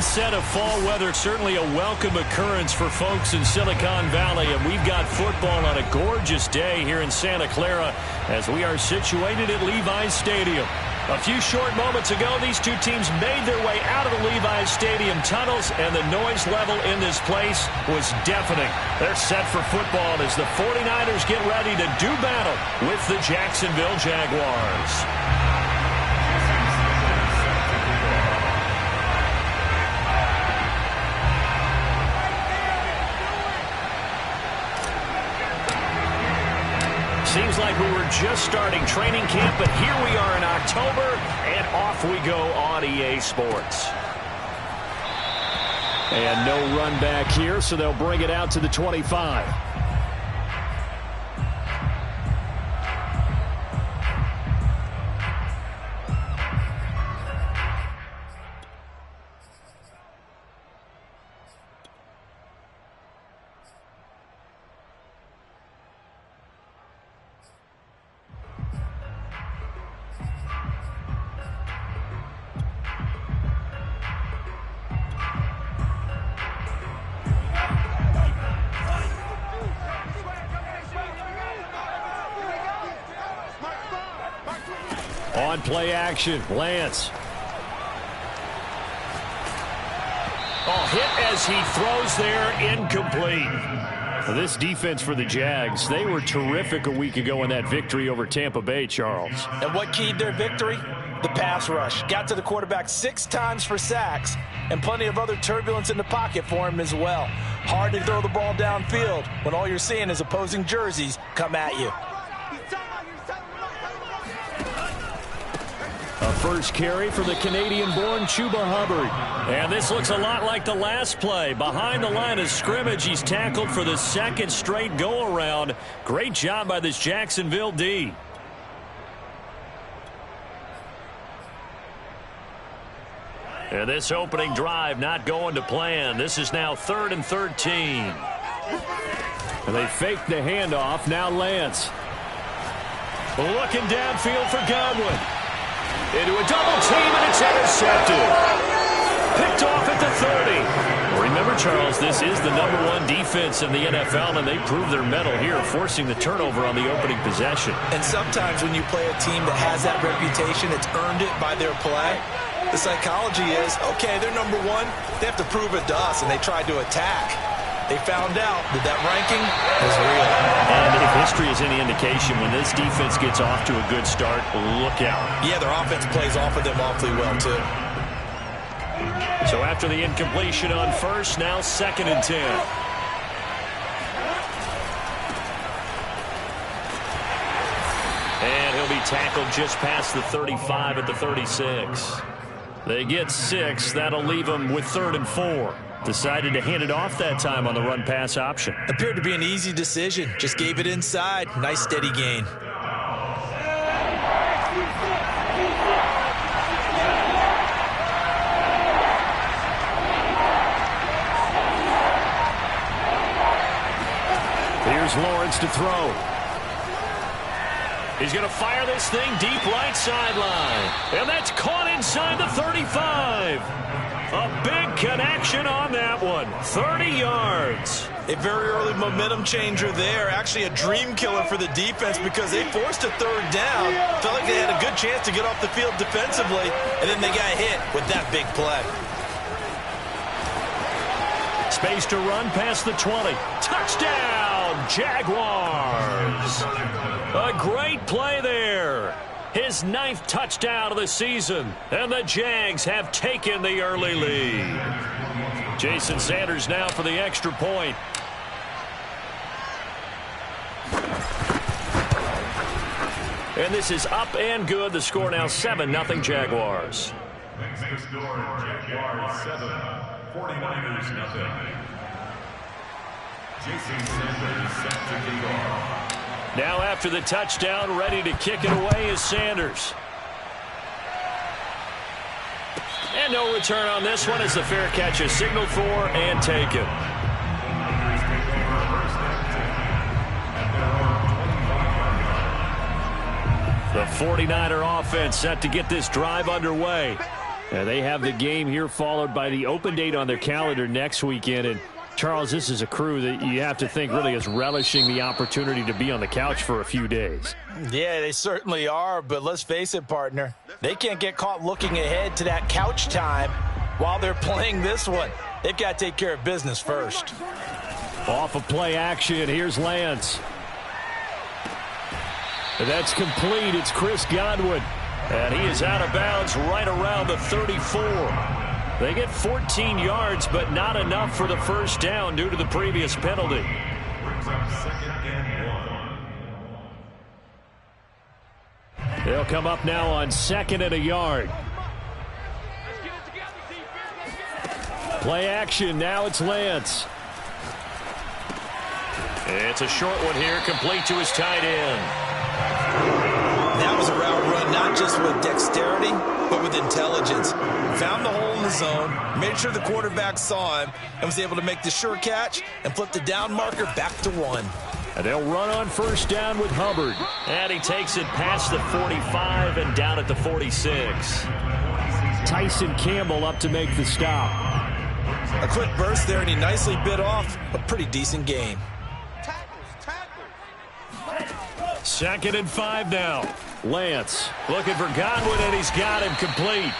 onset of fall weather, certainly a welcome occurrence for folks in Silicon Valley. And we've got football on a gorgeous day here in Santa Clara as we are situated at Levi's Stadium. A few short moments ago, these two teams made their way out of the Levi's Stadium tunnels, and the noise level in this place was deafening. They're set for football as the 49ers get ready to do battle with the Jacksonville Jaguars. Seems like we were just starting training camp, but here we are in October, and off we go on EA Sports. And no run back here, so they'll bring it out to the 25. On play action, Lance. Oh, hit as he throws there, incomplete. This defense for the Jags, they were terrific a week ago in that victory over Tampa Bay, Charles. And what keyed their victory? The pass rush. Got to the quarterback 6 times for sacks, and plenty of other turbulence in the pocket for him as well. Hard to throw the ball downfield when all you're seeing is opposing jerseys come at you. A first carry for the Canadian-born Chuba Hubbard. And this looks a lot like the last play. Behind the line of scrimmage, he's tackled for the second straight go-around. Great job by this Jacksonville D. And this opening drive not going to plan. This is now 3rd and 13. And they fake the handoff. Now Lance. Looking downfield for Godwin. Into a double team, and it's intercepted. Picked off at the 30. Remember, Charles, this is the #1 defense in the NFL, and they prove their mettle here, forcing the turnover on the opening possession. And sometimes when you play a team that has that reputation, it's earned it by their play. The psychology is, okay, they're #1. They have to prove it to us, and they tried to attack. They found out that that ranking was real. And if history is any indication, when this defense gets off to a good start, look out. Yeah, their offense plays off of them awfully well, too. So after the incompletion on first, now 2nd and 10. And he'll be tackled just past the 35 at the 36. They get 6. That'll leave them with 3rd and 4. Decided to hand it off that time on the run-pass option. Appeared to be an easy decision. Just gave it inside. Nice steady gain. Here's Lawrence to throw. He's going to fire this thing deep right sideline. And that's caught inside the 35. A big connection on that one. 30 yards. A very early momentum changer there. Actually a dream killer for the defense because they forced a 3rd down. Felt like they had a good chance to get off the field defensively. And then they got hit with that big play. Space to run past the 20. Touchdown, Jaguars. A great play there. His 9th touchdown of the season. And the Jags have taken the early lead. Jason Sanders now for the extra point. And this is up and good. The score now 7-0 Jaguars. Next score, Jaguars 7, 49ers 0. Jason Sanders set to kick off. Now after the touchdown, ready to kick it away is Sanders. And no return on this one as the fair catch is signaled for and taken. The 49er offense set to get this drive underway. They have the game here followed by the open date on their calendar next weekend. And, Charles, this is a crew that you have to think really is relishing the opportunity to be on the couch for a few days. Yeah, they certainly are, but let's face it, partner. They can't get caught looking ahead to that couch time while they're playing this one. They've got to take care of business first. Off of play action, here's Lance. That's complete. It's Chris Godwin. And he is out of bounds right around the 34. They get 14 yards, but not enough for the first down due to the previous penalty. They'll come up now on 2nd and a yard. Play action. Now it's Lance. It's a short one here, complete to his tight end. That was a route run not just with dexterity, but with intelligence. Found the hole in the zone, made sure the quarterback saw him, and was able to make the sure catch and flip the down marker back to 1. And they'll run on first down with Hubbard. And he takes it past the 45 and down at the 46. Tyson Campbell up to make the stop. A quick burst there, and he nicely bit off a pretty decent gain. 2nd and 5 now. Lance looking for Godwin, and he's got him complete.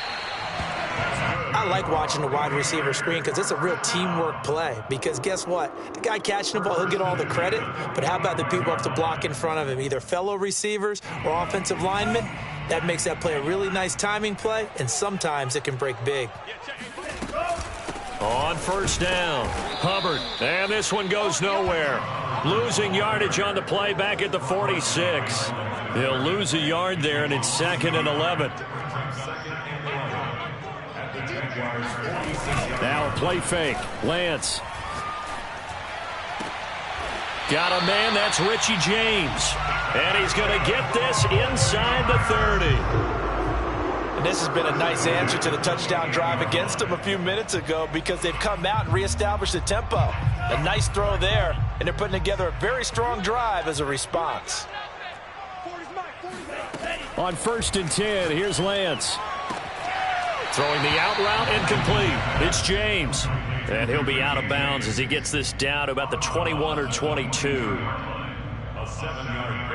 I like watching the wide receiver screen because it's a real teamwork play. Because guess what? The guy catching the ball, he'll get all the credit. But how about the people up to block in front of him, either fellow receivers or offensive linemen? That makes that play a really nice timing play, and sometimes it can break big. On first down, Hubbard, and this one goes nowhere. Losing yardage on the play back at the 46. He'll lose a yard there, and it's 2nd and 11. Now a play fake. Lance. Got a man, that's Richie James. And he's going to get this inside the 30. And this has been a nice answer to the touchdown drive against them a few minutes ago because they've come out and reestablished the tempo. A nice throw there, and they're putting together a very strong drive as a response. On 1st and 10, here's Lance. Throwing the out route, incomplete. It's James. And he'll be out of bounds as he gets this down to about the 21 or 22.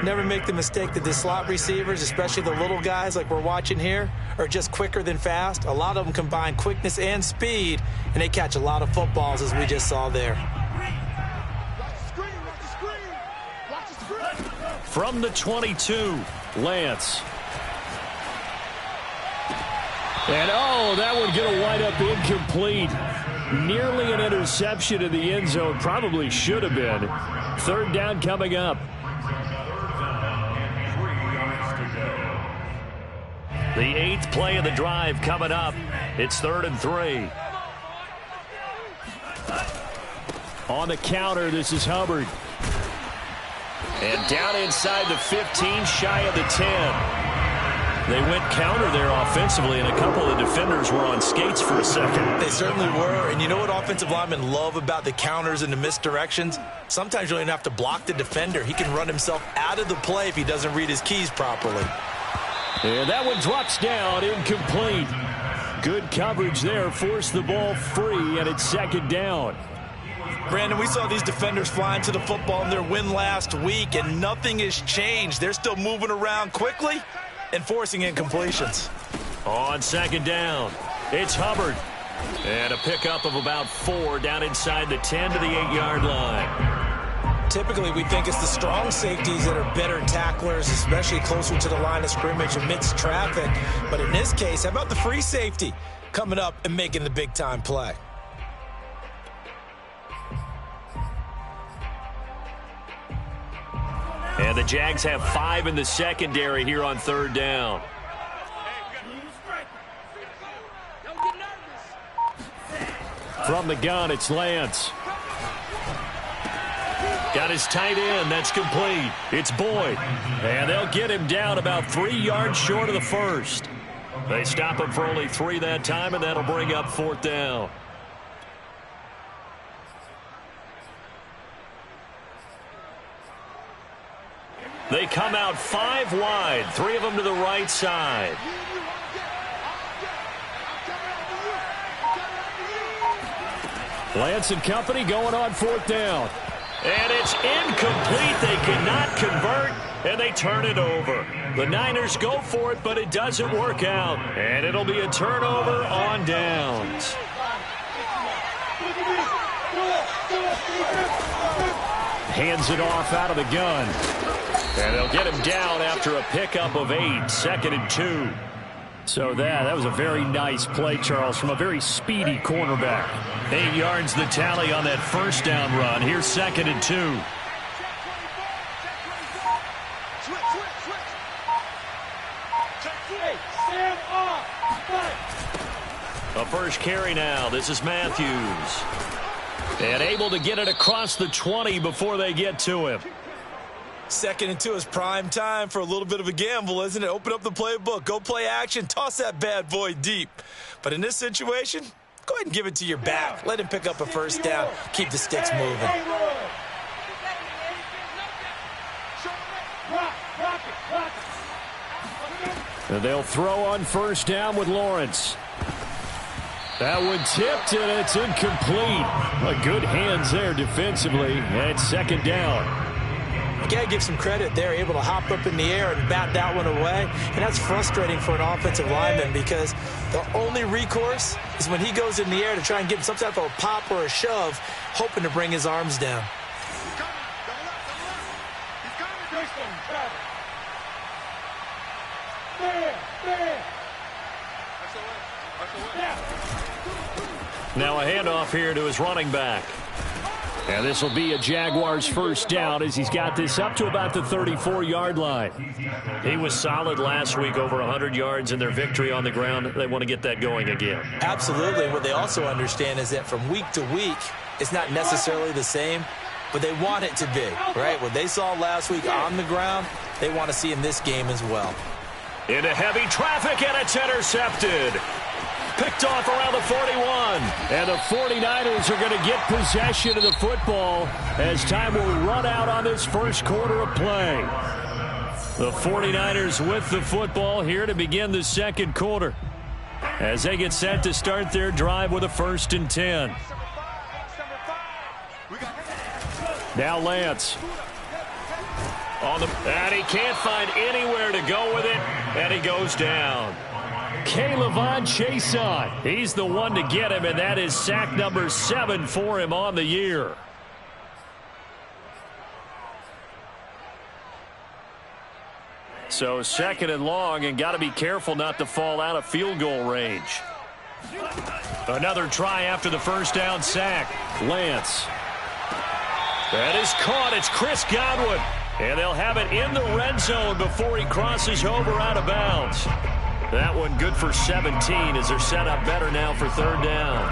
Never make the mistake that the slot receivers, especially the little guys like we're watching here, are just quicker than fast. A lot of them combine quickness and speed, and they catch a lot of footballs, as we just saw there. From the 22, Lance. And, oh, that one going to wind up incomplete. Nearly an interception in the end zone. Probably should have been. 3rd down coming up. The 8th play of the drive coming up. It's 3rd and 3. On the counter, this is Hubbard. And down inside the 15, shy of the 10. They went counter there offensively, and a couple of defenders were on skates for a second. They certainly were, and you know what offensive linemen love about the counters and the misdirections? Sometimes you don't even have to block the defender. He can run himself out of the play if he doesn't read his keys properly. And that one drops down, incomplete. Good coverage there, forced the ball free, and it's 2nd down. Brandon, we saw these defenders flying to the football in their win last week, and nothing has changed. They're still moving around quickly and forcing incompletions. On 2nd down, it's Hubbard. And a pickup of about 4 down inside the 10 to the 8-yard line. Typically, we think it's the strong safeties that are better tacklers, especially closer to the line of scrimmage amidst traffic. But in this case, how about the free safety coming up and making the big-time play? And the Jags have 5 in the secondary here on 3rd down. From the gun, it's Lance. Got his tight end. That's complete. It's Boyd. And they'll get him down about 3 yards short of the first. They stop him for only 3 that time, and that'll bring up 4th down. They come out 5 wide, 3 of them to the right side. Lance and company going on 4th down. And it's incomplete. They cannot convert, and they turn it over. The Niners go for it, but it doesn't work out. And it'll be a turnover on downs. Hands it off out of the gun. And they'll get him down after a pickup of 8, 2nd and 2. So that was a very nice play, Charles, from a very speedy cornerback. 8 yards the tally on that first down run. Here's 2nd and 2. A first carry now. This is Matthews. And able to get it across the 20 before they get to him. 2nd and 2 is prime time for a little bit of a gamble, isn't it? Open up the playbook, go play action, toss that bad boy deep. But in this situation, go ahead and give it to your back. Let him pick up a first down. Keep the sticks moving. And they'll throw on first down with Lawrence. That one tipped, and it's incomplete. Good hands there defensively, and 2nd down. You got to give some credit. They're able to hop up in the air and bat that one away. And that's frustrating for an offensive lineman because the only recourse is when he goes in the air to try and get some type of a pop or a shove, hoping to bring his arms down. Now a handoff here to his running back. And this will be a Jaguars first down as he's got this up to about the 34-yard line. He was solid last week, over 100 yards in their victory on the ground. They want to get that going again. Absolutely. What they also understand is that from week to week, it's not necessarily the same, but they want it to be, right? What they saw last week on the ground, they want to see in this game as well. Into heavy traffic, and it's intercepted. Picked off around the 41. And the 49ers are going to get possession of the football as time will run out on this first quarter of play. The 49ers with the football here to begin the second quarter as they get set to start their drive with a 1st and 10. Now Lance. And he can't find anywhere to go with it, and he goes down. K'Lavon Chaisson, he's the one to get him, and that is sack number 7 for him on the year. So 2nd and long, and got to be careful not to fall out of field goal range. Another try after the first down sack. Lance. That is caught. It's Chris Godwin. And they'll have it in the red zone before he crosses over out of bounds. That one good for 17 as they're set up better now for 3rd down.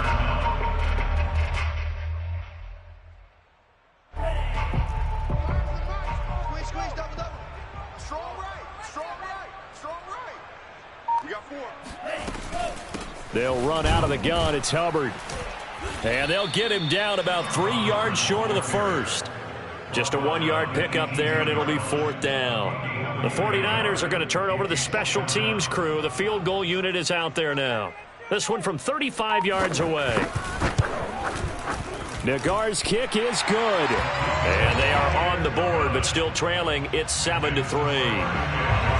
Squeeze, double. Strong right. We got 4. They'll run out of the gun. It's Hubbard. And they'll get him down about 3 yards short of the first. Just a 1-yard pickup there, and it'll be 4th down. The 49ers are going to turn over to the special teams crew. The field goal unit is out there now. This one from 35 yards away. Nagar's kick is good. And they are on the board, but still trailing. It's 7-3.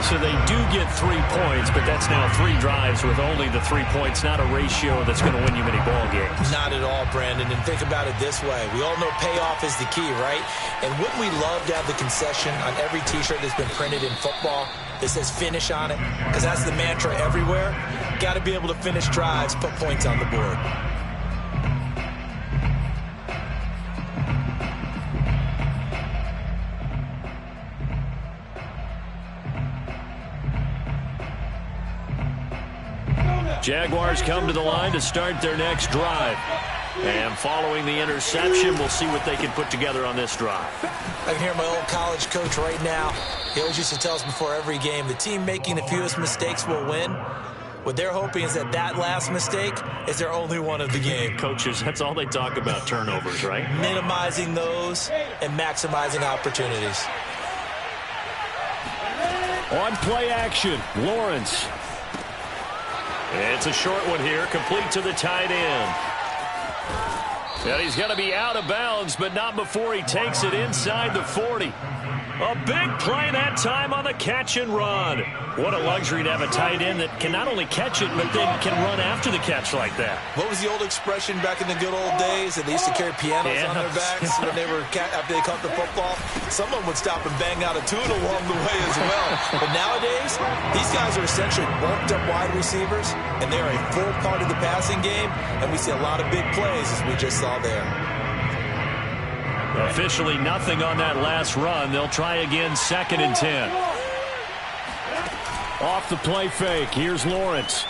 So they do get 3 points, but that's now 3 drives with only the 3 points, not a ratio that's going to win you many ball games. Not at all, Brandon. And think about it this way. We all know payoff is the key, right? And wouldn't we love to have the concession on every T-shirt that's been printed in football that says finish on it? Because that's the mantra everywhere. Got to be able to finish drives, put points on the board. Jaguars come to the line to start their next drive. And following the interception, we'll see what they can put together on this drive. I can hear my old college coach right now. He always used to tell us before every game, the team making the fewest mistakes will win. What they're hoping is that last mistake is their only one of the game. Coaches, that's all they talk about, turnovers, right? Minimizing those and maximizing opportunities. On play action, Lawrence. It's a short one here, complete to the tight end. And he's going to be out of bounds, but not before he takes it inside the 40. A big play that time on the catch and run. What a luxury to have a tight end that can not only catch it, but then can run after the catch like that. What was the old expression back in the good old days? That they used to carry pianos on their backs when they were after they caught the football. Someone would stop and bang out a tune along the way as well. But nowadays, these guys are essentially bulked up wide receivers, and they're a full part of the passing game, and we see a lot of big plays as we just saw there. Officially nothing on that last run. They'll try again, 2nd and 10. Off the play fake. Here's Lawrence.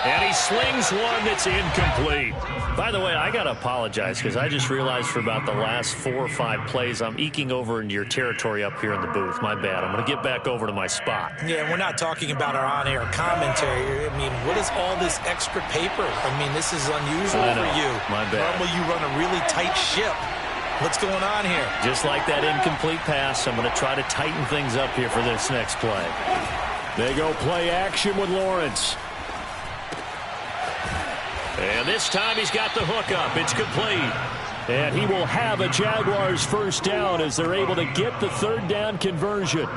And he slings one that's incomplete. By the way, I got to apologize because I just realized for about the last 4 or 5 plays, I'm eking over into your territory up here in the booth. My bad. I'm going to get back over to my spot. Yeah, we're not talking about our on-air commentary. I mean, what is all this extra paper? I mean, this is unusual for you. My bad. Normally you run a really tight ship. What's going on here? Just like that incomplete pass, I'm going to try to tighten things up here for this next play. They go play action with Lawrence. And this time he's got the hook up. It's complete. And he will have a Jaguars first down as they're able to get the 3rd down conversion.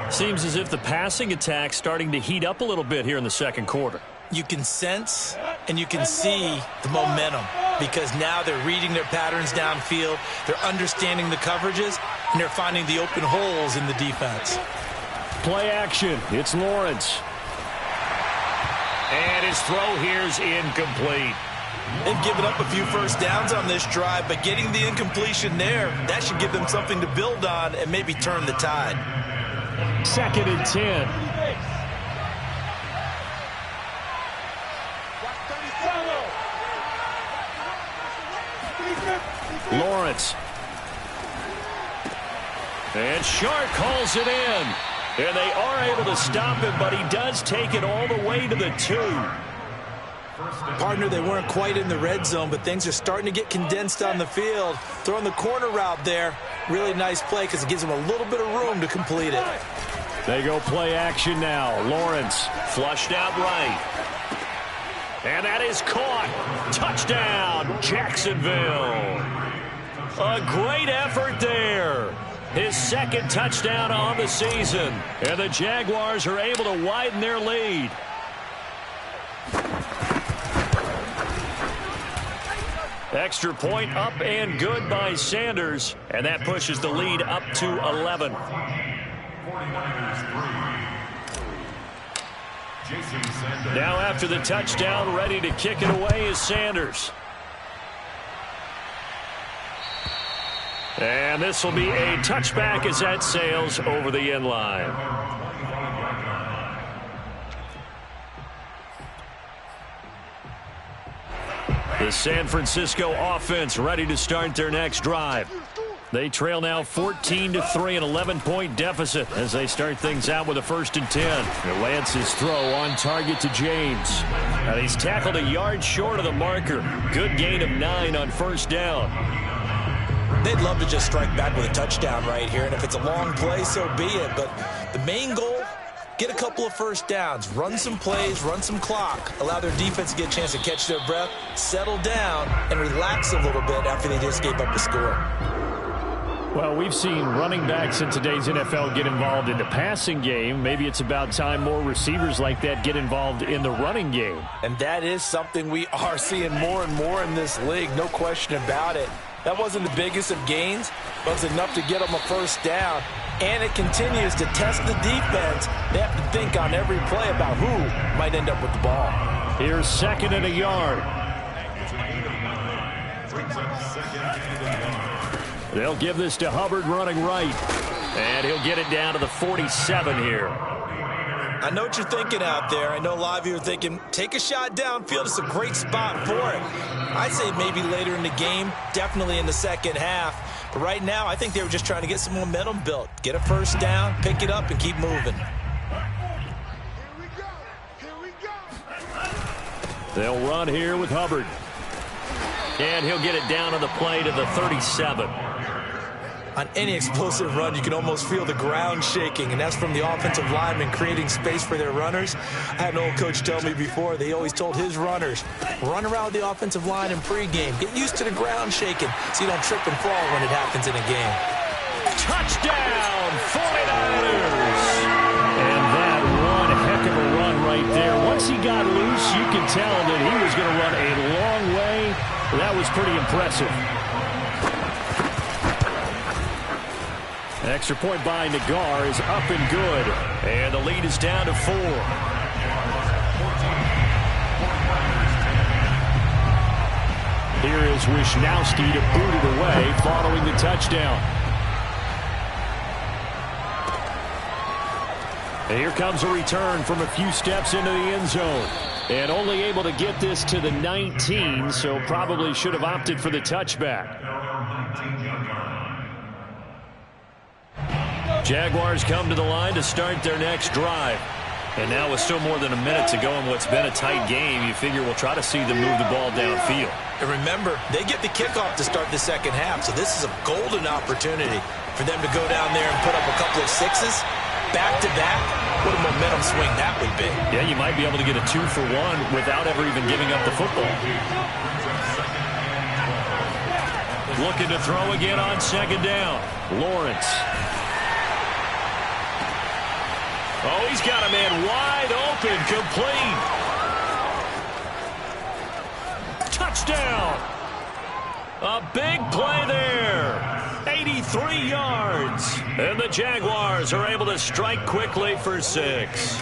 Seems as if the passing attack's starting to heat up a little bit here in the 2nd quarter. You can sense and you can see the momentum because now they're reading their patterns downfield, they're understanding the coverages, and they're finding the open holes in the defense. Play action. It's Lawrence. And his throw here's incomplete. They've given up a few first downs on this drive, but getting the incompletion there, that should give them something to build on and maybe turn the tide. 2nd and 10. Lawrence. And Shark calls it in. And they are able to stop him, but he does take it all the way to the 2. Partner, they weren't quite in the red zone, but things are starting to get condensed on the field. Throwing the corner route there. Really nice play because it gives them a little bit of room to complete it. They go play action now. Lawrence flushed out right. And that is caught. Touchdown, Jacksonville. A great effort there. His 2nd touchdown on the season. And the Jaguars are able to widen their lead. Extra point up and good by Sanders. And that pushes the lead up to 11. 49ers 3. Jason Sanders. Now after the touchdown, ready to kick it away is Sanders. And this will be a touchback as that sails over the end line. The San Francisco offense ready to start their next drive. They trail now 14-3, an 11-point deficit as they start things out with a 1st and 10. And Lance's throw on target to James. And he's tackled a yard short of the marker. Good gain of 9 on 1st down. They'd love to just strike back with a touchdown right here, and if it's a long play, so be it. But the main goal, get a couple of first downs, run some plays, run some clock, allow their defense to get a chance to catch their breath, settle down, and relax a little bit after they just gave up the score. Well, we've seen running backs in today's NFL get involved in the passing game. Maybe it's about time more receivers like that get involved in the running game. And that is something we are seeing more and more in this league, no question about it. That wasn't the biggest of gains, but it's enough to get them a first down. And it continues to test the defense. They have to think on every play about who might end up with the ball. Here's 2nd and a yard. They'll give this to Hubbard running right. And he'll get it down to the 47 here. I know what you're thinking out there. I know a lot of you are thinking, take a shot downfield. It's a great spot for it. I'd say maybe later in the game, definitely in the 2nd half. But right now, I think they were just trying to get some momentum built. Get a first down, pick it up, and keep moving. They'll run here with Hubbard. And he'll get it down on the play to the 37. On any explosive run, you can almost feel the ground shaking, and that's from the offensive linemen creating space for their runners. I had an old coach tell me before, they always told his runners, run around the offensive line in pregame. Get used to the ground shaking so you don't trip and fall when it happens in a game. Touchdown, 49ers! And that one heck of a run right there. Once he got loose, you can tell that he was going to run a long way. That was pretty impressive. Extra point by Nagar is up and good. And the lead is down to 4. Here is Wishnowski to boot it away following the touchdown. And here comes a return from a few steps into the end zone. And only able to get this to the 19, so probably should have opted for the touchback. Jaguars come to the line to start their next drive. And now with still more than a minute to go in what's been a tight game, you figure we'll try to see them move the ball downfield. And remember, they get the kickoff to start the second half, so this is a golden opportunity for them to go down there and put up a couple of sixes back-to-back. What a momentum swing that would be. Yeah, you might be able to get a 2-for-1 without ever even giving up the football. Looking to throw again on second down. Lawrence. Oh, he's got a man wide open, complete. Touchdown. A big play there. 83 yards. And the Jaguars are able to strike quickly for 6.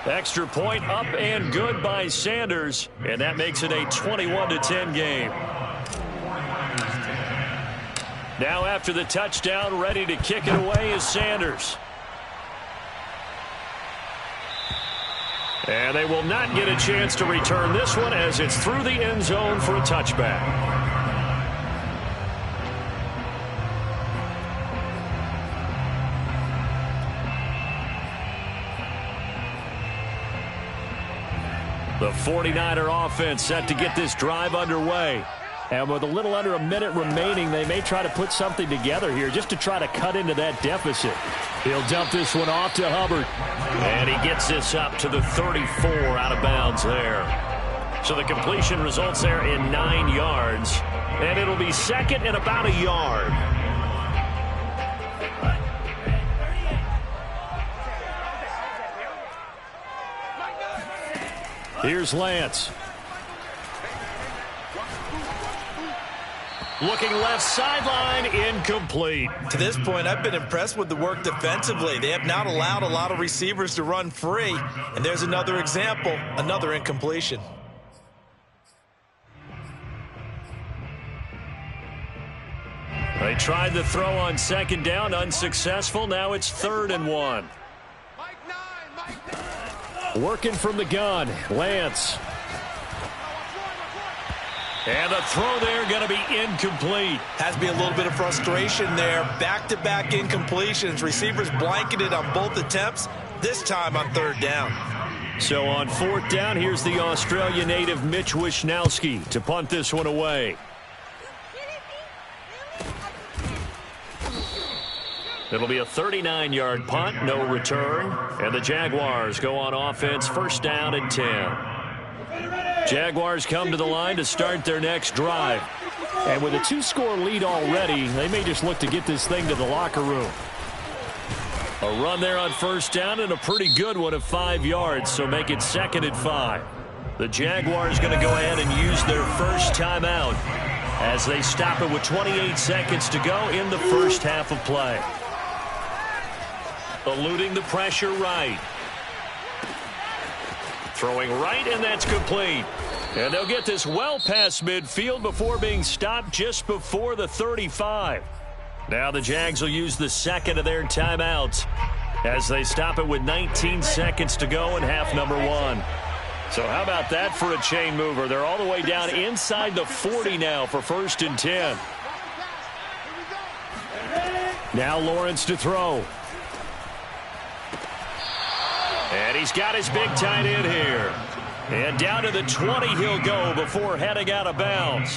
Extra point up and good by Sanders. And that makes it a 21-10 game. Now after the touchdown, ready to kick it away is Sanders. And they will not get a chance to return this one as it's through the end zone for a touchback. The 49er offense set to get this drive underway. And with a little under a minute remaining, they may try to put something together here just to try to cut into that deficit. He'll dump this one off to Hubbard. And he gets this up to the 34 out of bounds there. So the completion results there in 9 yards. And it'll be second and about a yard. Here's Lance. Looking left sideline, incomplete. To this point, I've been impressed with the work defensively. They have not allowed a lot of receivers to run free. And there's another example, another incompletion. They tried the throw on second down, unsuccessful. Now it's 3rd and 1. Working from the gun, Lance. And the throw there going to be incomplete. Has to be a little bit of frustration there. Back-to-back incompletions. Receivers blanketed on both attempts, this time on 3rd down. So on 4th down, here's the Australia native Mitch Wishnowski to punt this one away. It'll be a 39-yard punt, no return. And the Jaguars go on offense, 1st down and 10. Jaguars come to the line to start their next drive. And with a 2-score lead already, they may just look to get this thing to the locker room. A run there on 1st down and a pretty good one of 5 yards, so make it 2nd and 5. The Jaguars going to go ahead and use their first timeout as they stop it with 28 seconds to go in the first half of play. Eluding the pressure right. Throwing right, and that's complete. And they'll get this well past midfield before being stopped just before the 35. Now the Jags will use the 2nd of their timeouts as they stop it with 19 seconds to go in half number 1. So how about that for a chain mover? They're all the way down inside the 40 now for 1st and 10. Now Lawrence to throw. And he's got his big tight end here. And down to the 20 he'll go before heading out of bounds.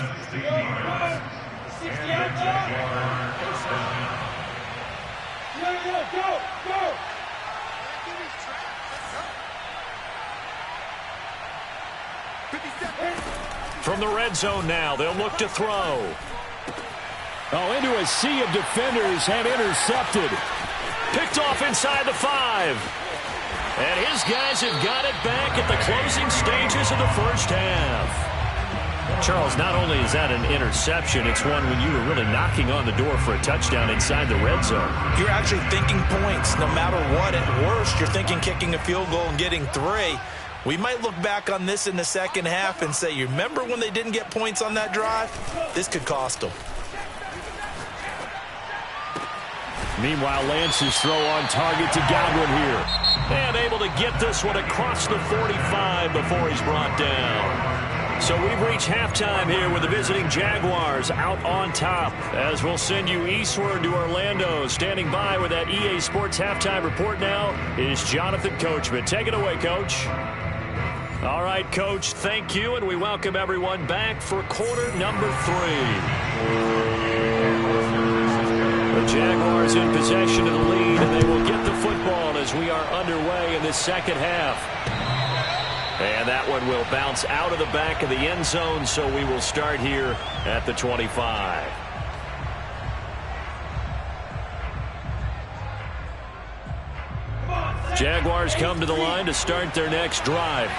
From the red zone now, they'll look to throw. Oh, into a sea of defenders and intercepted. Picked off inside the 5. And his guys have got it back at the closing stages of the first half. Charles, not only is that an interception, it's one when you were really knocking on the door for a touchdown inside the red zone. You're actually thinking points. No matter what, at worst, you're thinking kicking a field goal and getting 3. We might look back on this in the second half and say, you remember when they didn't get points on that drive? This could cost them. Meanwhile, Lance's throw on target to Godwin here. And able to get this one across the 45 before he's brought down. So we've reached halftime here with the visiting Jaguars out on top. As we'll send you eastward to Orlando. Standing by with that EA Sports halftime report now is Jonathan Coachman. Take it away, Coach. All right, Coach, thank you, and we welcome everyone back for quarter number 3. The Jaguars in possession of the lead, and they will get the football as we are underway in the second half. And that one will bounce out of the back of the end zone, so we will start here at the 25. Jaguars come to the line to start their next drive.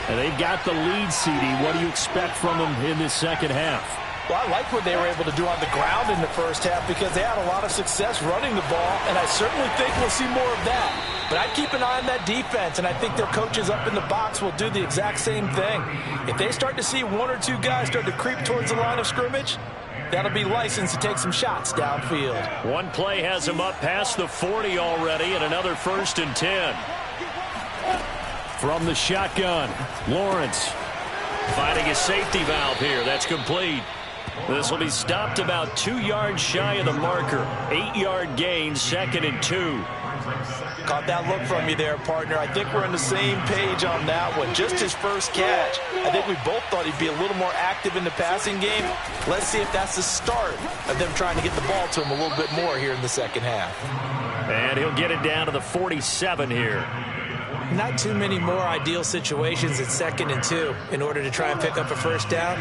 And they've got the lead, CD. What do you expect from them in this second half? Well, I like what they were able to do on the ground in the first half because they had a lot of success running the ball, and I certainly think we'll see more of that. But I'd keep an eye on that defense, and I think their coaches up in the box will do the exact same thing. If they start to see 1 or 2 guys start to creep towards the line of scrimmage, that'll be licensed to take some shots downfield. One play has him up past the 40 already, and another 1st and 10. From the shotgun, Lawrence. Finding a safety valve here. That's complete. This will be stopped about 2 yards shy of the marker. 8-yard gain, 2nd and 2. Caught that look from you there, partner. I think we're on the same page on that one. Just his first catch. I think we both thought he'd be a little more active in the passing game. Let's see if that's the start of them trying to get the ball to him a little bit more here in the second half. And he'll get it down to the 47 here. Not too many more ideal situations at 2nd and 2 in order to try and pick up a first down.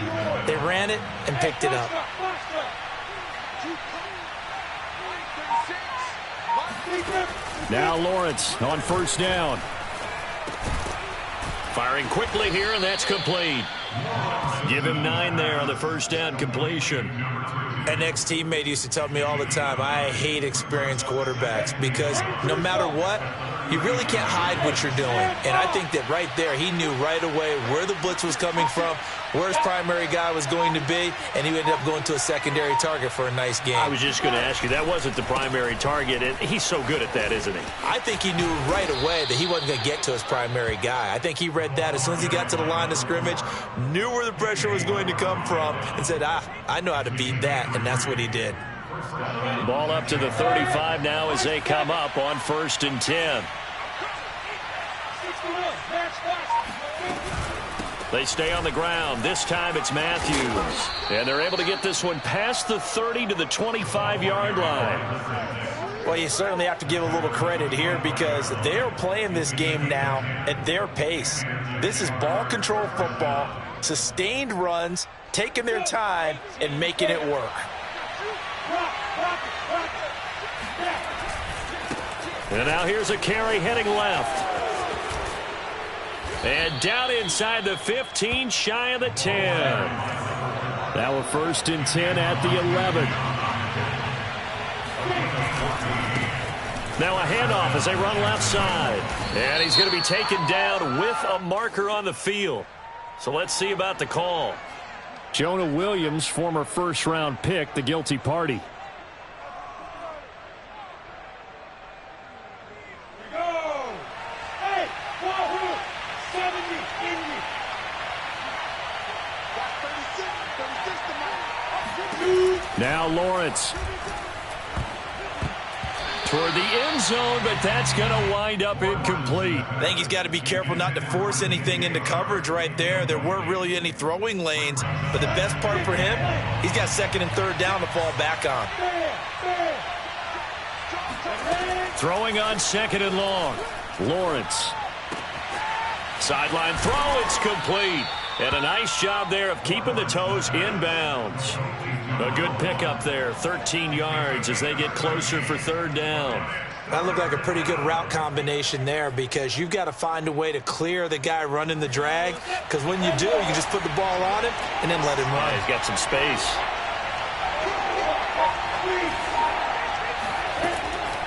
They ran it and picked it up. Now Lawrence on first down. Firing quickly here, and that's complete. Give him 9 there on the first down completion. An ex-teammate used to tell me all the time, I hate experienced quarterbacks because no matter what, you really can't hide what you're doing. And I think that right there, he knew right away where the blitz was coming from, where his primary guy was going to be, and he ended up going to a secondary target for a nice game. I was just going to ask you, that wasn't the primary target, and he's so good at that, isn't he? I think he knew right away that he wasn't going to get to his primary guy. I think he read that as soon as he got to the line of scrimmage, knew where the pressure was going to come from, and said, I know how to beat that, and that's what he did. Ball up to the 35 now as they come up on 1st and 10. They stay on the ground. This time it's Matthews. And they're able to get this one past the 30 to the 25-yard line. Well, you certainly have to give a little credit here because they're playing this game now at their pace. This is ball control football, sustained runs, taking their time, and making it work. And now here's a carry heading left. And down inside the 15, shy of the 10. Now a 1st and 10 at the 11. Now a handoff as they run left side. And he's going to be taken down with a marker on the field. So let's see about the call. Jonah Williams, former first-round pick, the guilty party. Now Lawrence. toward the end zone, but that's going to wind up incomplete. I think he's got to be careful not to force anything into coverage right there. There weren't really any throwing lanes, but the best part for him, he's got second and third down to fall back on. Throwing on second and long. Lawrence. Sideline throw, it's complete. And a nice job there of keeping the toes inbounds. A good pickup there, 13 yards as they get closer for third down. That looked like a pretty good route combination there because you've got to find a way to clear the guy running the drag, because when you do, you just put the ball on him and then let him run. Yeah, he's got some space.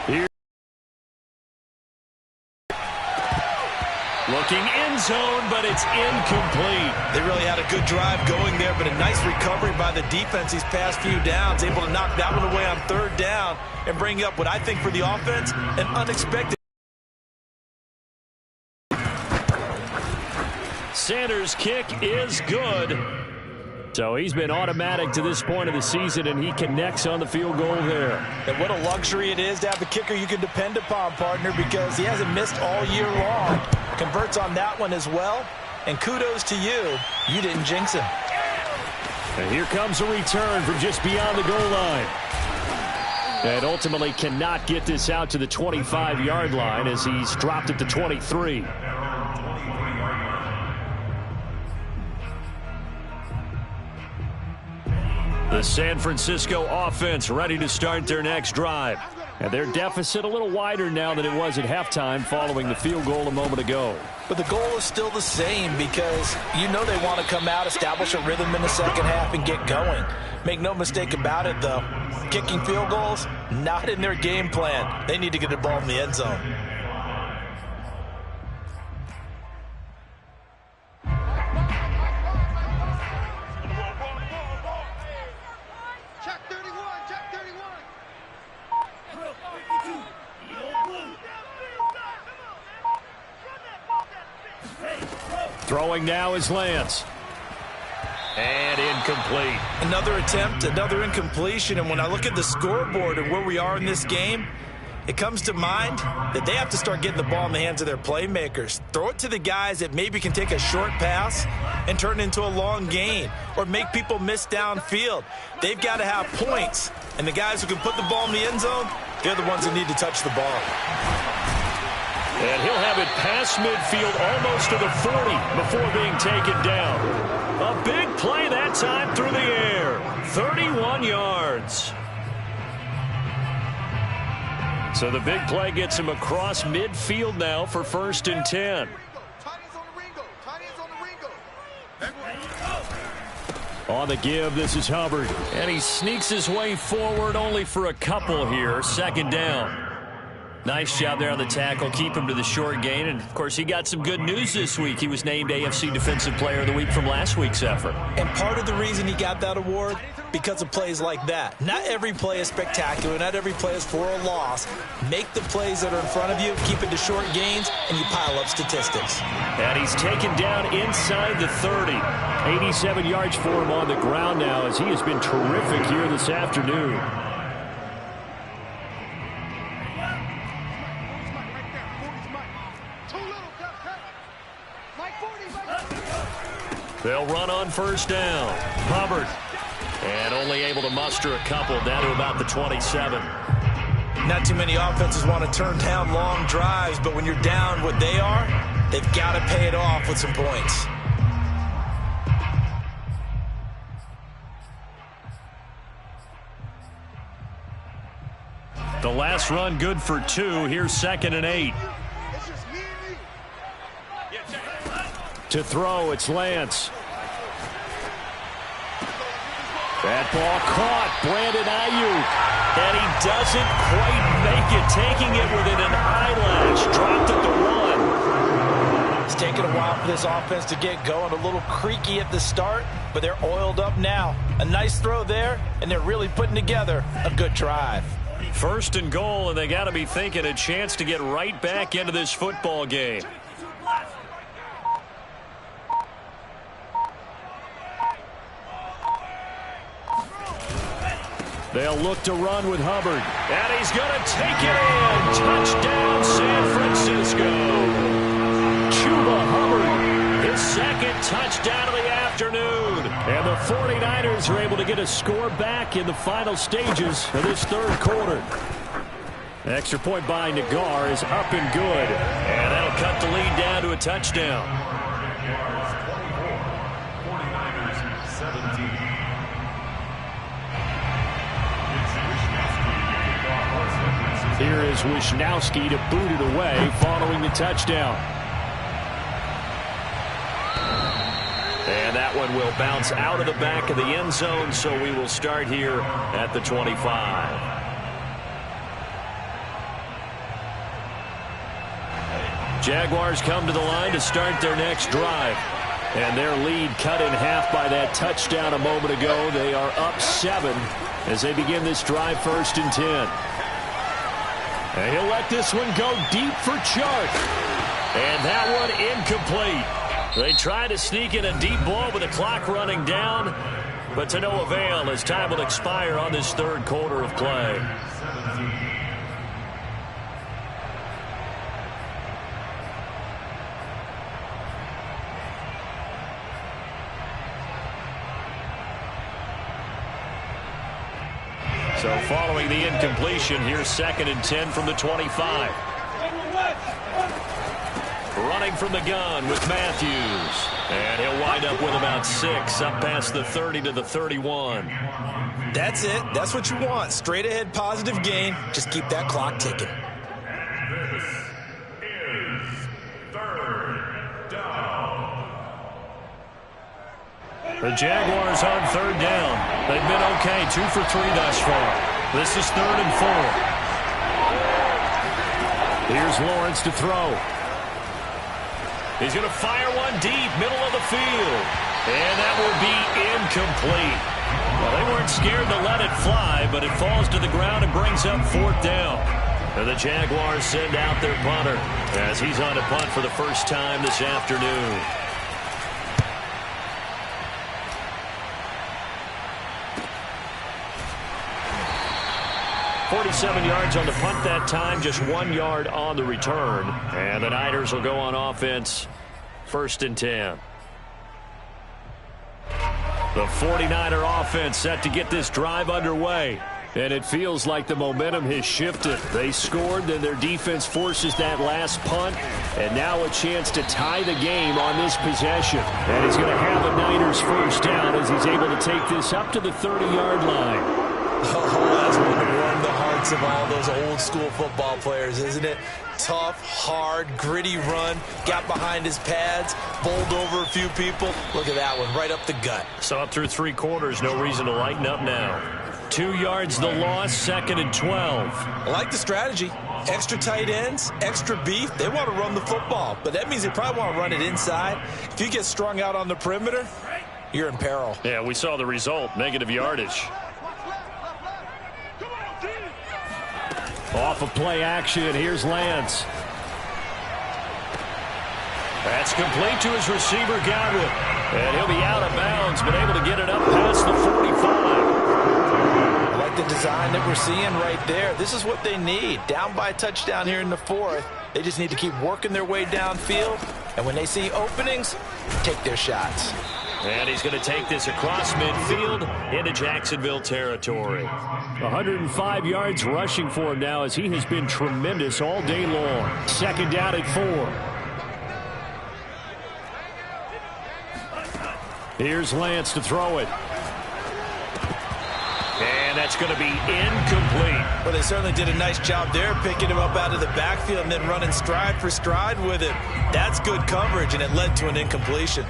Here. Looking end zone, but it's incomplete. They really had a good drive going there, but a nice recovery by the defense these past few downs, able to knock that one away on third down and bring up what I think for the offense, an unexpected. Sanders' kick is good. So he's been automatic to this point of the season, and he connects on the field goal there. And what a luxury it is to have a kicker you can depend upon, partner, because he hasn't missed all year long. Converts on that one as well. And kudos to you. You didn't jinx him. And here comes a return from just beyond the goal line. And ultimately cannot get this out to the 25-yard line as he's dropped it to 23. The San Francisco offense ready to start their next drive. And their deficit a little wider now than it was at halftime following the field goal a moment ago. But the goal is still the same because you know they want to come out, establish a rhythm in the second half, and get going. Make no mistake about it, though. Kicking field goals, not in their game plan. They need to get the ball in the end zone. Throwing now is Lance. And incomplete. Another attempt, another incompletion, and when I look at the scoreboard and where we are in this game, it comes to mind that they have to start getting the ball in the hands of their playmakers. Throw it to the guys that maybe can take a short pass and turn it into a long gain or make people miss downfield. They've got to have points, and the guys who can put the ball in the end zone, they're the ones that need to touch the ball. And he'll have it past midfield almost to the 40 before being taken down. A big play that time through the air. 31 yards. So the big play gets him across midfield now for 1st and 10. On the give, this is Hubbard. And he sneaks his way forward only for a couple here. 2nd down. Nice job there on the tackle. Keep him to the short gain. And, of course, he got some good news this week. He was named AFC Defensive Player of the Week from last week's effort. And part of the reason he got that award, because of plays like that. Not every play is spectacular. Not every play is for a loss. Make the plays that are in front of you, keep it to short gains, and you pile up statistics. And he's taken down inside the 30. 87 yards for him on the ground now as he has been terrific here this afternoon. They'll run on 1st down. Hubbard. And only able to muster a couple down to about the 27. Not too many offenses want to turn down long drives, but when you're down what they are, they've got to pay it off with some points. The last run good for 2. Here's 2nd and 8. To throw, it's Lance. That ball caught. Brandon Ayuk. And he doesn't quite make it. Taking it within an eyelash. Dropped at the 1. It's taken a while for this offense to get going. A little creaky at the start, but they're oiled up now. A nice throw there, and they're really putting together a good drive. 1st and goal, and they got to be thinking a chance to get right back into this football game. They'll look to run with Hubbard. And he's going to take it in. Touchdown, San Francisco. Chuba Hubbard. His second touchdown of the afternoon. And the 49ers are able to get a score back in the final stages of this third quarter. Extra point by Nagar is up and good. And that'll cut the lead down to a touchdown. 49ers 17. Here is Wisnowski to boot it away following the touchdown. And that one will bounce out of the back of the end zone, so we will start here at the 25. Jaguars come to the line to start their next drive. And their lead cut in half by that touchdown a moment ago. They are up 7 as they begin this drive, 1st and 10. And he'll let this one go deep for Chark. And that one incomplete. They try to sneak in a deep ball with the clock running down, but to no avail as time will expire on this third quarter of play. So following the incompletion, here's 2nd and 10 from the 25. Running from the gun with Matthews. And he'll wind up with about 6 up past the 30 to the 31. That's it. That's what you want. Straight ahead positive gain. Just keep that clock ticking. This is 3rd down. The Jaguars on 3rd down. They've been okay, 2 for 3 thus far. This is 3rd and 4. Here's Lawrence to throw. He's going to fire one deep, middle of the field. And that will be incomplete. Well, they weren't scared to let it fly, but it falls to the ground and brings up 4th down. And the Jaguars send out their punter as he's on a punt for the first time this afternoon. 47 yards on the punt that time, just 1 yard on the return. And the Niners will go on offense, 1st and 10. The 49er offense set to get this drive underway. And it feels like the momentum has shifted. They scored, then their defense forces that last punt. And now a chance to tie the game on this possession. And he's going to have a Niners first down as he's able to take this up to the 30-yard line. Oh, that's going to warm the hearts of all those old school football players, isn't it? Tough, hard, gritty run. Got behind his pads, bowled over a few people. Look at that one, right up the gut. So up through 3 quarters, no reason to lighten up now. 2 yards the loss, 2nd and 12. I like the strategy. Extra tight ends, extra beef. They want to run the football, but that means they probably want to run it inside. If you get strung out on the perimeter, you're in peril. Yeah, we saw the result, negative yardage. Off of play action, here's Lance. That's complete to his receiver, Godwin. And he'll be out of bounds, but able to get it up past the 45. I like the design that we're seeing right there. This is what they need. Down by a touchdown here in the 4th. They just need to keep working their way downfield. And when they see openings, take their shots. And he's going to take this across midfield into Jacksonville territory. 105 yards rushing for him now as he has been tremendous all day long. 2nd down at 4. Here's Lance to throw it. And that's going to be incomplete. Well, they certainly did a nice job there, picking him up out of the backfield and then running stride for stride with it. That's good coverage, and it led to an incompletion.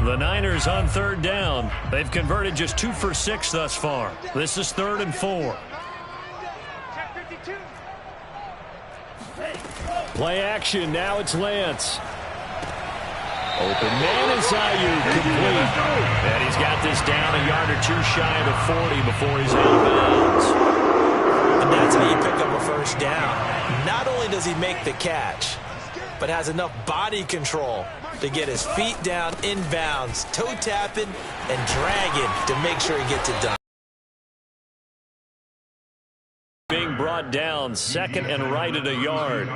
The Niners on 3rd down. They've converted just 2 for 6 thus far. This is 3rd and 4. Play action, now it's Lance. Open man is Ayuk, complete. And he's got this down a yard or 2 shy of the 40 before he's out of bounds. And that's how you pick up a first down. Not only does he make the catch, but has enough body control to get his feet down inbounds, toe tapping and dragging to make sure he gets it done. Being brought down, second and right at a yard.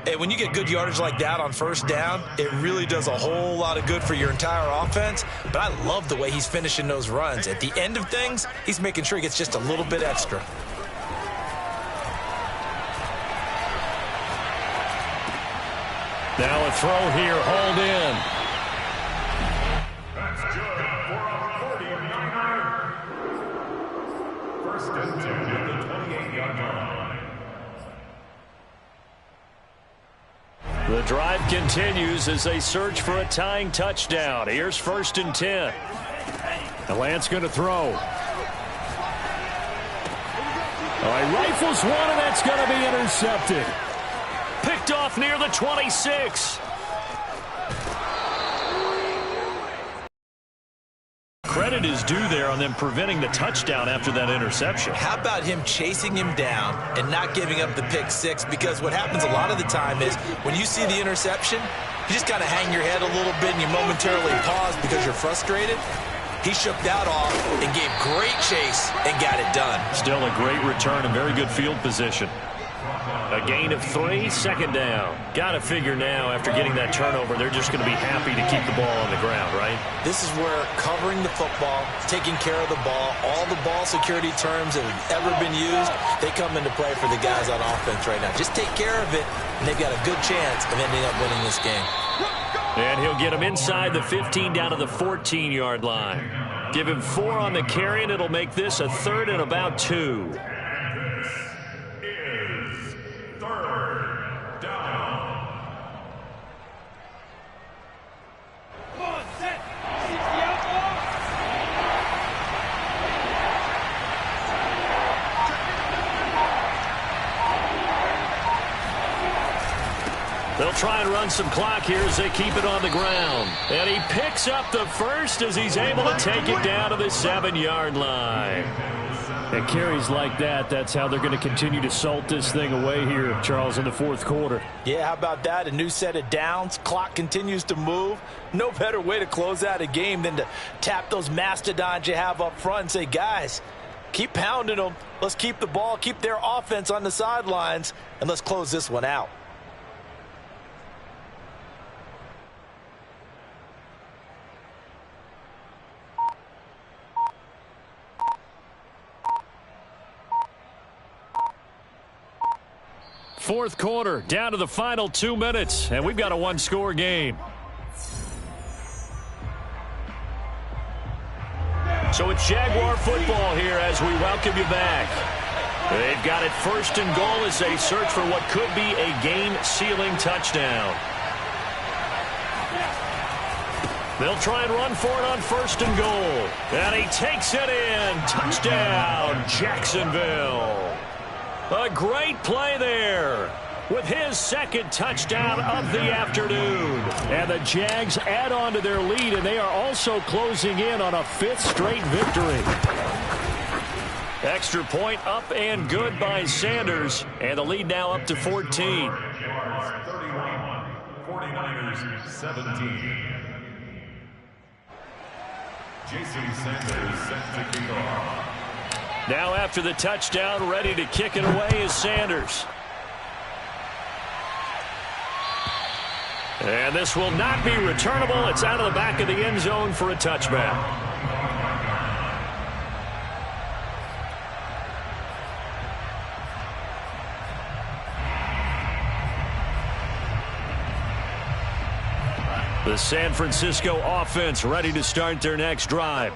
Hey, when you get good yardage like that on first down, it really does a whole lot of good for your entire offense. But I love the way he's finishing those runs. At the end of things, he's making sure he gets just a little bit extra. Now a throw here, hauled in. That's good for a 49er. First and 10 at the 28-yard line. The drive continues as they search for a tying touchdown. Here's first and 10. The Lance going to throw. All right, rifles one, and that's going to be intercepted. Picked off near the 26. Credit is due there on them preventing the touchdown after that interception. How about him chasing him down and not giving up the pick six? Because what happens a lot of the time is when you see the interception, you just kind of hang your head a little bit and you momentarily pause because you're frustrated. He shook that off and gave great chase and got it done. Still a great return and very good field position. A gain of 3, second down. Got to figure now after getting that turnover, they're just going to be happy to keep the ball on the ground, right? This is where covering the football, taking care of the ball, all the ball security terms that have ever been used, they come into play for the guys on offense right now. Just take care of it, and they've got a good chance of ending up winning this game. And he'll get him inside the 15 down to the 14-yard line. Give him 4 on the carry, and it'll make this a third and about 2. They'll try and run some clock here as they keep it on the ground. And he picks up the first as he's able to take it down to the 7-yard line. And carries like that, that's how they're going to continue to salt this thing away here, Charles, in the fourth quarter. Yeah, how about that? A new set of downs. Clock continues to move. No better way to close out a game than to tap those mastodons you have up front and say, guys, keep pounding them. Let's keep the ball, keep their offense on the sidelines, and let's close this one out. Fourth quarter, down to the final 2 minutes, and we've got a one-score game. So it's Jaguar football here as we welcome you back. They've got it first and goal as they search for what could be a game-sealing touchdown. They'll try and run for it on first and goal. And he takes it in. Touchdown, Jacksonville. A great play there with his second touchdown of the afternoon. And the Jags add on to their lead, and they are also closing in on a 5th straight victory. Extra point up and good by Sanders. And the lead now up to 14. 31, 49ers 17. Jason Sanders set to kick off. Now after the touchdown, ready to kick it away is Sanders. And this will not be returnable. It's out of the back of the end zone for a touchback. The San Francisco offense ready to start their next drive.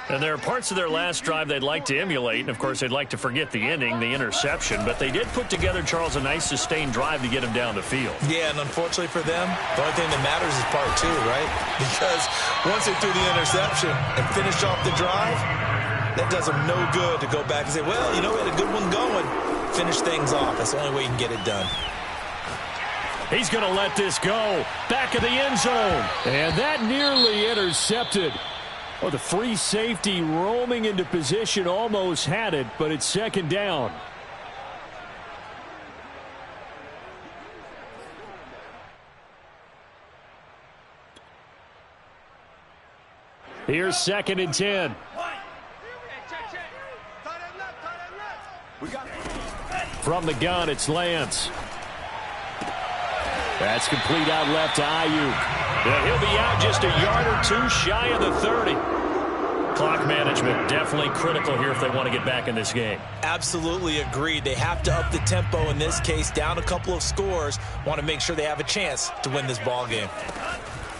And there are parts of their last drive they'd like to emulate. And, of course, they'd like to forget the ending, the interception. But they did put together, Charles, a nice sustained drive to get him down the field. Yeah, and unfortunately for them, the only thing that matters is part 2, right? Because once they threw the interception and finished off the drive, that does them no good to go back and say, well, you know, we had a good one going. Finish things off. That's the only way you can get it done. He's going to let this go. Back of the end zone. And that nearly intercepted. Oh, the free safety roaming into position almost had it, but it's second down. Here's 2nd and 10. From the gun, it's Lance. That's complete out left to Ayuk. Yeah, he'll be out just a yard or two shy of the 30. Clock management definitely critical here if they want to get back in this game. Absolutely agreed. They have to up the tempo in this case, down a couple of scores. Want to make sure they have a chance to win this ball game.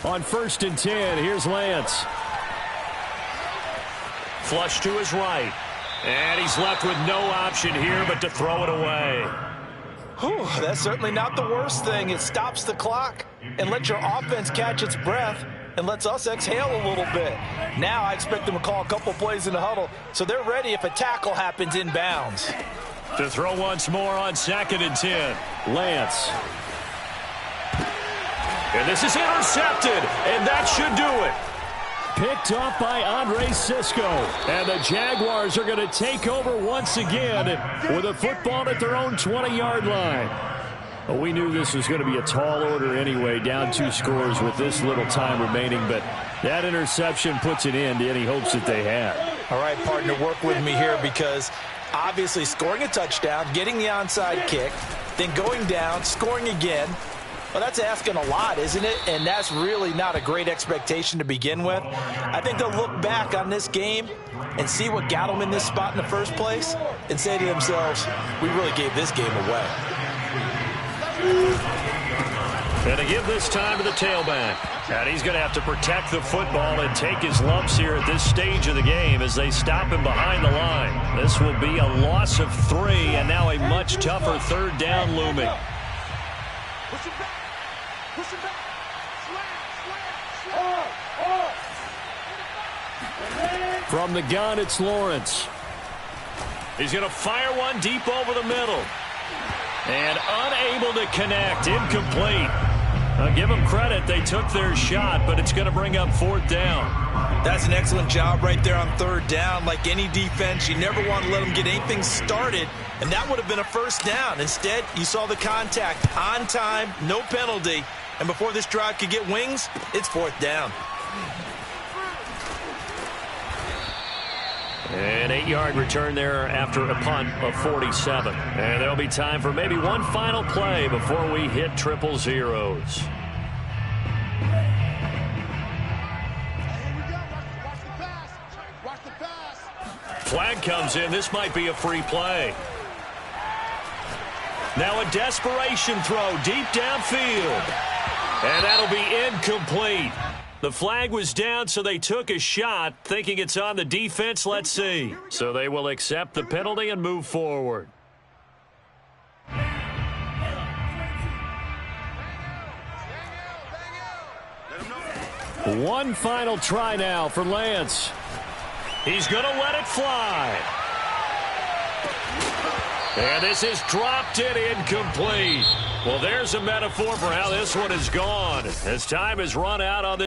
On 1st and 10, here's Lance. Flush to his right. And he's left with no option here but to throw it away. Whew, that's certainly not the worst thing. It stops the clock and lets your offense catch its breath and lets us exhale a little bit. Now I expect them to call a couple plays in the huddle so they're ready if a tackle happens inbounds. To throw once more on 2nd and 10. Lance. And this is intercepted, and that should do it. Picked off by Andre Cisco. And the Jaguars are going to take over once again with a football at their own 20-yard line. Well, we knew this was going to be a tall order anyway, down 2 scores with this little time remaining, but that interception puts an end to any hopes that they had. All right, partner, work with me here because obviously scoring a touchdown, getting the onside kick, then going down, scoring again. Well, that's asking a lot, isn't it? And that's really not a great expectation to begin with. I think they'll look back on this game and see what got them in this spot in the first place and say to themselves, we really gave this game away. And to give this time to the tailback. And he's going to have to protect the football and take his lumps here at this stage of the game as they stop him behind the line. This will be a loss of 3 and now a much tougher 3rd down looming. From the gun, it's Lawrence. He's going to fire one deep over the middle. And unable to connect. Incomplete. I'll give them credit. They took their shot, but it's going to bring up 4th down. That's an excellent job right there on 3rd down. Like any defense, you never want to let them get anything started, and that would have been a 1st down. Instead, you saw the contact on time, no penalty, and before this drive could get wings, it's 4th down. An 8-yard return there after a punt of 47. And there'll be time for maybe one final play before we hit 000. Flag comes in. This might be a free play. Now a desperation throw deep downfield. And that'll be incomplete. The flag was down, so they took a shot, thinking it's on the defense. Let's see. So they will accept the penalty and move forward. One final try now for Lance. He's going to let it fly. And this is dropped in incomplete. Well, there's a metaphor for how this one is gone as time has run out on this.